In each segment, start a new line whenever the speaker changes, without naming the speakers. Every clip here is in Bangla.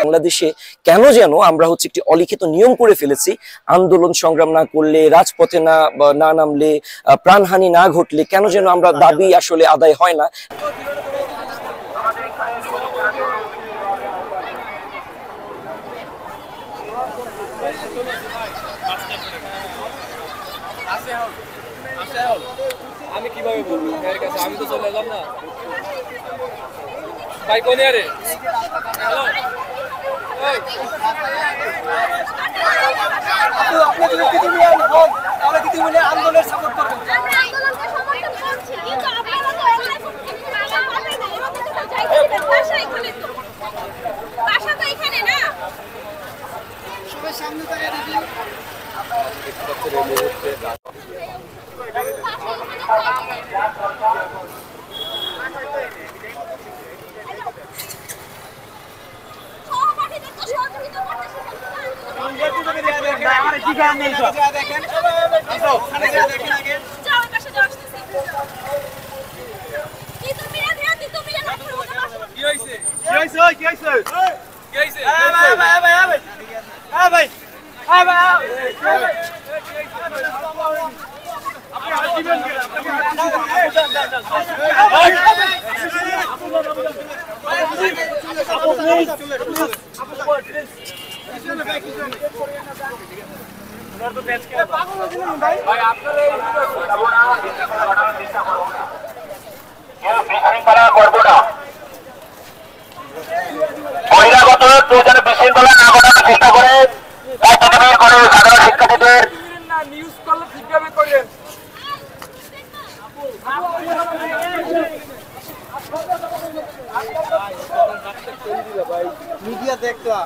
বাংলাদেশে কেন যেন আমরা একটি অলিখিত নিয়ম করে ফেলেছি, আন্দোলন সংগ্রাম না করলে, রাজপথে না নামলে, প্রাণহানি না ঘটলে কেন যেন আমরা দাবি আসলে আদায় হয় না।
আমি কিভাবে বলবো এর কাছে? আমি তো চলে এলাম না ভাই। কোন আরে হ্যালো আপনি যদি দিদিমিয়ান হন তাহলে দিদিমিয়ান আন্দোলনের সাপোর্ট করবেন। আমরা আন্দোলনকে সমর্থন করছি, কিন্তু আপনারা তো এখানে আমাদের না, আমাদের তো চাইতে দিবেন। ভাষা এখানে তো, ভাষা তো এখানে না। সবাই সামনে তাকিয়ে দেখুন। বহিরাগত প্রয়োজনে বিশৃঙ্খলা না ঘটানোর চেষ্টা করে সাধারণ শিক্ষার্থীদের নিউজ করলে ঠিকভাবে করেন। মিডিয়া দেখলা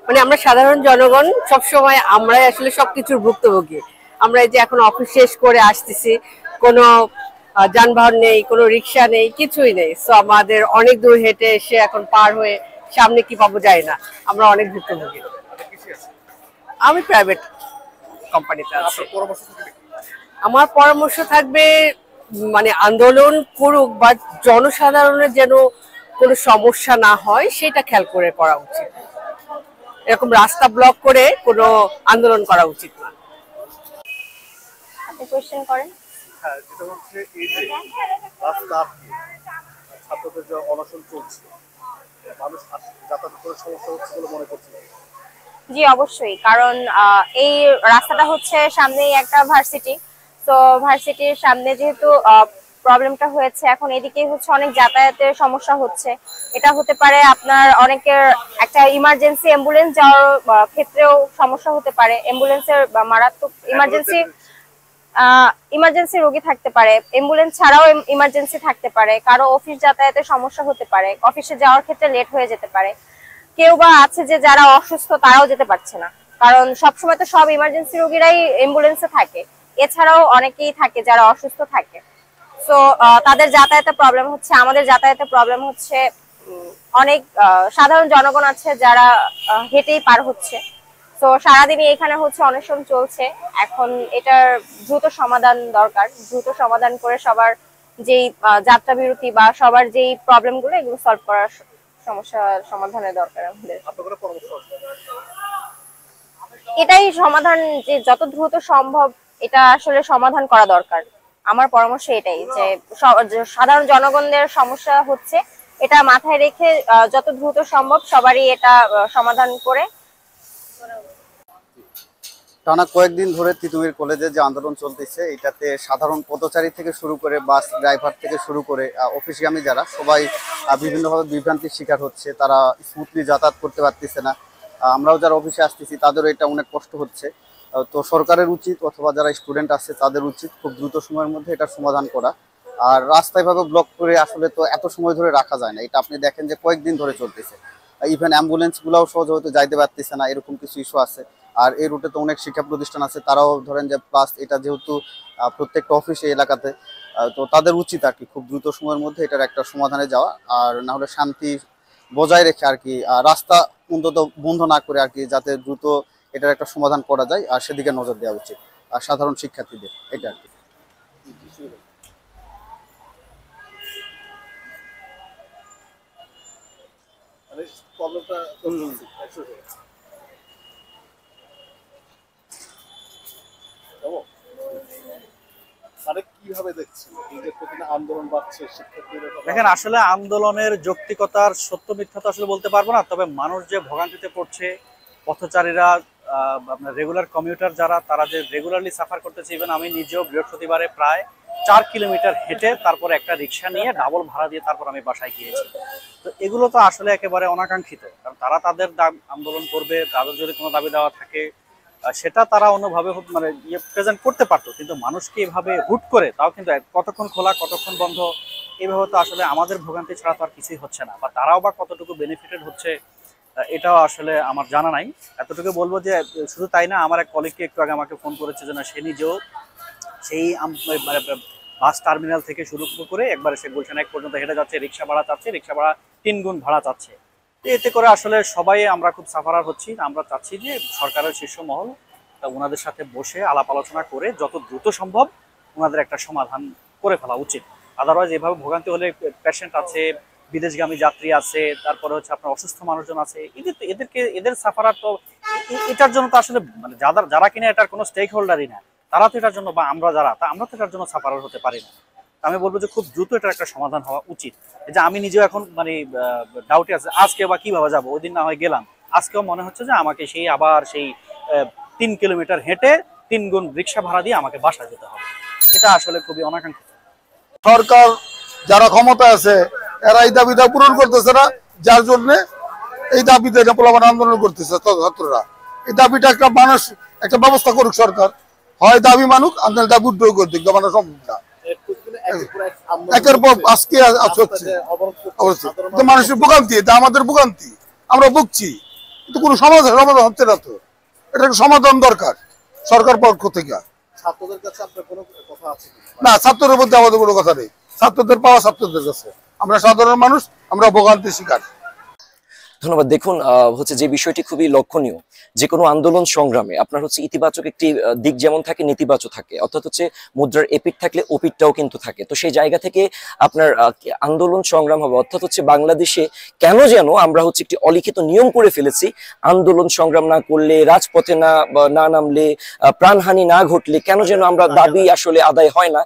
মানে আমরা সাধারণ জনগণ সবসময় আমরাই আসলে সবকিছুর ভুক্তভোগী। আমরা এই যে এখন অফিস শেষ করে আসতেছি, কোনো যানবাহন নেই, কোনো রিক্সা নেই, কিছুই নেই। সো আমাদের অনেক দূর হেঁটে এসে এখন পার হয়ে সামনে কি পাবো যায় না, আমরা অনেক ভুক্তভোগী। আমি প্রাইভেট কোম্পানিতে আছি। আমার পরামর্শ থাকবে মানে আন্দোলন করুক, বা জনসাধারণের যেন কোনো সমস্যা না হয় সেটা খেয়াল করে করা উচিত। এরকম রাস্তা ব্লক করে কোনো আন্দোলন করা উচিত না।
আপনি কোশ্চেন করেন।
হ্যাঁ, যেটা হচ্ছে এই যে রাস্তা ছাত্রদের যে অনশন চলছে, মানুষ যাতায়াত করে সমস্যা হচ্ছে বলে মনে করছে।
জি অবশ্যই, কারণ এই রাস্তাটা হচ্ছে সামনেই একটা ভার্সিটি। তো ভার্সিটির সামনে যেহেতু প্রবলেমটা হয়েছে, এখন এদিকে হচ্ছে অনেক যাতায়াতের সমস্যা হচ্ছে। এটা হতে পারে আপনার অনেকের একটা ইমার্জেন্সি অ্যাম্বুলেন্স যাওয়ার ক্ষেত্রেও সমস্যা হতে পারে। অ্যাম্বুলেন্সের মারাত্মক ইমার্জেন্সি রোগী থাকতে পারে, অ্যাম্বুলেন্স ছাড়াও ইমার্জেন্সি থাকতে পারে, কারো অফিস যাতায়াতের সমস্যা হতে পারে, অফিসে যাওয়ার ক্ষেত্রে লেট হয়ে যেতে পারে। কেউ বা আছে যে যারা অসুস্থ তারাও যেতে পারছে না, কারণ সবসময় তো সব ইমার্জেন্সি রোগীরাই অ্যাম্বুলেন্সে থাকে। এছাড়াও অনেকেই থাকে যারা অসুস্থ থাকে। সো তাদের যাতায়াতের প্রবলেম হচ্ছে, আমাদের যাতায়াতের প্রবলেম হচ্ছে। অনেক সাধারণ জনগণ আছে যারা হেঁটেই পার হচ্ছে। তো সারাদিনই এখানে হচ্ছে অনশন চলছে। এখন এটার দ্রুত সমাধান দরকার, দ্রুত সমাধান করে সবার যেই যাত্রা বিরতি বা সবার যেই প্রবলেম গুলো এগুলো সলভ করার সমস্যার সমাধানের দরকার আমাদের। এটাই সমাধান, যে যত দ্রুত সম্ভব এটা আসলে সমাধান করা দরকার। আমার পরামর্শ এটাই যে সাধারণ জনগণদের সমস্যা হচ্ছে, এটা মাথায় রেখে যত দ্রুত সম্ভব সবারই এটা সমাধান করে।
টানা কয়েকদিন ধরে তিতুমির কলেজে যে আন্দোলন চলতেছে এটাতে সাধারণ পথচারী থেকে শুরু করে বাস ড্রাইভার থেকে শুরু করে অফিসগামী যারা সবাই বিভিন্নভাবে বিভ্রান্তির শিকার হচ্ছে। তারা স্মুথলি যাতায়াত করতে পারতেছে না। আমরাও যারা অফিসে আসতেছি তাদেরও এটা অনেক কষ্ট হচ্ছে। তো সরকারের উচিত অথবা যারা স্টুডেন্ট আছে তাদের উচিত খুব দ্রুত সময়ের মধ্যে এটার সমাধান করা। আর রাস্তায় ভাবে ব্লক করে আসলে তো এত সময় ধরে রাখা যায় না। এটা আপনি দেখেন যে কয়েকদিন ধরে চলতেছে। ইভেন অ্যাম্বুলেন্সগুলোও সহজে হয়তো যাইতে পারতেছে না, এরকম কিছু ইস্যু আছে। আর এই রুটে তো অনেক শিক্ষা প্রতিষ্ঠান আছে, তারাও ধরেন যে প্লাস এটা যেহেতু প্রত্যেকটা অফিস এই এলাকাতে, তো তাদের উচিত আর কি খুব দ্রুত সময়ের মধ্যে এটার একটা সমাধানে যাওয়া। আর না হলে শান্তি বজায় রেখে আর কি রাস্তা অন্তত বন্ধ না করে আর কি যাতে দ্রুত এটার একটা সমাধান করা যায় আর সেদিকে নজর দেওয়া উচিত আর সাধারণ শিক্ষার্থীদের এটা আর কি।
মানে কিভাবে দেখছেন এই যে প্রতিদিন আন্দোলন বাড়ছে শিক্ষার্থীদের?
দেখেন, আসলে আন্দোলনের যৌক্তিকতার সত্য মিথ্যা তো আসলে বলতে পারবো না, তবে মানুষ যে ভোগান্তিতে পড়ছে, পথচারীরা, আপনার রেগুলার কমিউটার যারা, তারা যে রেগুলারলি সাফার করতেছে। ইভেন আমি নিজেও বৃহস্পতিবারে প্রায় 4 কিলোমিটার হেঁটে তারপর একটা রিক্সা নিয়ে ডাবল ভাড়া দিয়ে তারপর আমি বাসায় গিয়েছি। তো এগুলো তো আসলে একেবারে অনাকাঙ্ক্ষিত, কারণ তারা তাদের আন্দোলন করবে, তাদের যদি কোনো দাবি দেওয়া থাকে সেটা তারা অন্যভাবে মানে প্রেজেন্ট করতে পারতো, কিন্তু মানুষকে এভাবে হুট করে, তাও কিন্তু কতক্ষণ খোলা কতক্ষণ বন্ধ, এইভাবে তো আসলে আমাদের ভোগান্তি ছাড়া তো আর কিছুই হচ্ছে না, বা তারাও বা কতটুকু বেনিফিটেড হচ্ছে এটাও আসলে আমার জানা নাই। এতটুকু বলবো যে শুধু তাই না, আমার এক কলিগকে একটু আগে আমাকে ফোন করেছে যে না, সে নিজেও সেই বাস টার্মিনাল থেকে শুরু করে একবারে সে গুলশান এক পর্যন্ত হেঁটে যাচ্ছে, রিক্সা ভাড়া চাচ্ছে, রিক্সা ভাড়া 3 গুণ ভাড়া চাচ্ছে। এতে করে আসলে সবাই আমরা খুব সাফারার হচ্ছি। আমরা চাচ্ছি যে সরকারের শীর্ষ মহল ওনাদের সাথে বসে আলাপ আলোচনা করে যত দ্রুত সম্ভব ওনাদের একটা সমাধান করে ফেলা উচিত। আদারওয়াইজ এভাবে ভোগান্তি হলে পেশেন্ট আছে, বিদেশগামী যাত্রী আছে, তারপরে হচ্ছে আপনার অসুস্থ মানুষজন আছে, এদের সাফারার তো এটার জন্য তো আসলে মানে যারা কিনা এটার কোনো স্টেক হোল্ডারই না, তারা তো এটার জন্য, বা আমরা তো এটার জন্য সাফারার হতে পারি না। আমি বলবো যে খুব দ্রুত এটার একটা সমাধান হওয়া উচিত। যে আমি নিজেও এখন মানে ডাউটে আছে, আজকে বা কিভাবে যাবো, ওই দিন না হয় গেলাম, আজকেও মনে হচ্ছে যে আমাকে আবার সেই 3 কিলোমিটার হেঁটে 3 গুণ রিক্সা ভাড়া দিয়ে আমাকে বাসায় যেতে হবে। এটা আসলে খুবই অনাকাঙ্ক্ষিত।
সরকার যারা ক্ষমতা আছে এরা এই দাবিটা পূরণ করতেছে না, যার জন্য এই দাবিতে পোলাপান আন্দোলন করতেছে ছাত্ররা। এই দাবিটা একটা ব্যবস্থা করুক সরকার, হয় দাবি মানুক, আপনার দাবি উদ্যোগ করতে মানে সম্ভব না। একের পর আজকে হচ্ছে মানুষের ভোগান্তি, এটা আমাদের ভোগান্তি, আমরা ভুগছি, কিন্তু কোনো সমাধান হচ্ছে না। তো এটা সমাধান দরকার সরকার পক্ষ থেকে।
ছাত্রদের কাছে আপনার কোনো কথা আছে
না, ছাত্রদের মধ্যে আমাদের কোনো কথা নেই। ছাত্রদের পাওয়া ছাত্রদের কাছে, আমরা সাধারণ মানুষ, আমরা ভোগান্তির শিকার।
ধন্যবাদ। দেখুন, হচ্ছে যে বিষয়টি খুবই লক্ষণীয়, যে কোনো আন্দোলন সংগ্রামে আপনার হচ্ছে ইতিবাচক একটি দিক যেমন থাকে, নেতিবাচক থাকে, অর্থাৎ হচ্ছে মুদ্রার এপিঠ থাকলে ওপিঠটাও কিন্তু থাকে। তো সেই জায়গা থেকে আপনার আন্দোলন সংগ্রাম হবে, অর্থাৎ হচ্ছে বাংলাদেশে কেন যেন আমরা হচ্ছে একটি অলিখিত নিয়ম করে ফেলেছি, আন্দোলন সংগ্রাম না করলে, রাজপথে না নামলে, প্রাণহানি না ঘটলে কেন যেন আমরা দাবি আসলে আদায় হয় না।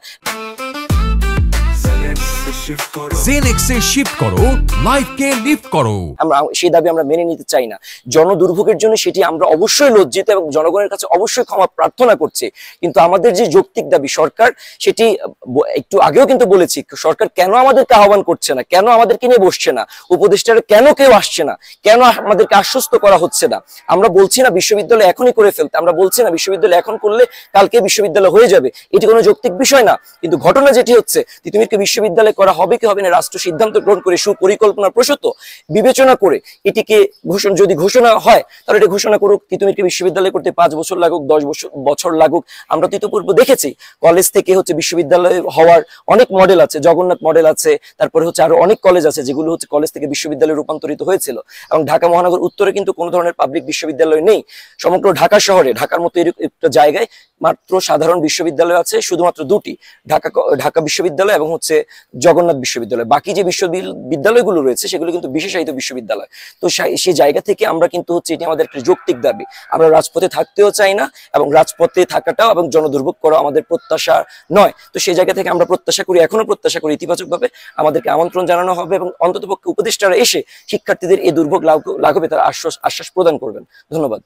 জেনেক্সে শিফট করো, লাইফকে লিফট করো।
আমরা সেই দাবি আমরা মেনে নিতে চাই না। জনদুর্ভোগের জন্য সেটি আমরা অবশ্যই লজ্জিত এবং জনগণের কাছে অবশ্যই ক্ষমা প্রার্থনা করছি, কিন্তু আমাদের যে যৌক্তিক দাবি সরকার, সেটি একটু আগেও কিন্তু বলেছি, সরকার কেন আমাদেরকে আহ্বান করছে না, কেন আমাদেরকে নিয়ে বসছে না, উপদেষ্টারা কেন কেউ আসছে না, কেন আমাদেরকে আশ্বস্ত করা হচ্ছে না। আমরা বলছি না বিশ্ববিদ্যালয় এখনই করে ফেলতে, আমরা বলছি না বিশ্ববিদ্যালয় এখন করলে কালকে বিশ্ববিদ্যালয় হয়ে যাবে, এটি কোনো যৌক্তিক বিষয় না। কিন্তু ঘটনা যেটি হচ্ছে, তিতুমিরকে বিশ্ববিদ্যালয় করা হবে কি হবে না, রাষ্ট্র সিদ্ধান্ত গ্রহণ করে সুপরিকল্পনা প্রসূত বিবেচনা করে এটিকে যদি ঘোষণা হয়, তাহলে এটা ঘোষণা করুক। তিতুমিরকে বিশ্ববিদ্যালয় করতে 5 বছর লাগুক, 10 বছর লাগুক। আমরা তো ইতিপূর্ব দেখেছি কলেজ থেকে হচ্ছে বিশ্ববিদ্যালয় হওয়ার অনেক মডেল আছে, জগন্নাথ মডেল আছে, তারপরে হচ্ছে আরো অনেক কলেজ আছে যেগুলো হচ্ছে কলেজ থেকে বিশ্ববিদ্যালয়ে রূপান্তরিত হয়েছিল। এবং ঢাকা মহানগর উত্তরে কিন্তু কোনো ধরনের পাবলিক বিশ্ববিদ্যালয় নেই। সমগ্র ঢাকা শহরে, ঢাকার মতো একটা জায়গায় মাত্র সাধারণ বিশ্ববিদ্যালয় আছে শুধুমাত্র 2টি, ঢাকা বিশ্ববিদ্যালয় এবং হচ্ছে জগন্নাথ বিশ্ববিদ্যালয়। বাকি যে বিশ্ববিদ্যালয়গুলো রয়েছে সেগুলো কিন্তু বিশেষায়িত বিশ্ববিদ্যালয়। তো সেই জায়গা থেকে আমরা কিন্তু হচ্ছে এটি আমাদের একটা যৌক্তিক দাবি। আমরা রাজপথে থাকতেও চাই না, এবং রাজপথে থাকাটাও এবং জনদুর্ভোগ করা আমাদের প্রত্যাশা নয়। তো সেই জায়গা থেকে আমরা প্রত্যাশা করি, এখনো প্রত্যাশা করি ইতিবাচকভাবে আমাদেরকে আমন্ত্রণ জানানো হবে এবং অন্ততপক্ষে উপদেষ্টারা এসে শিক্ষার্থীদের এই দুর্ভোগ লাঘবে তারা আশ্বাস প্রদান করবেন। ধন্যবাদ।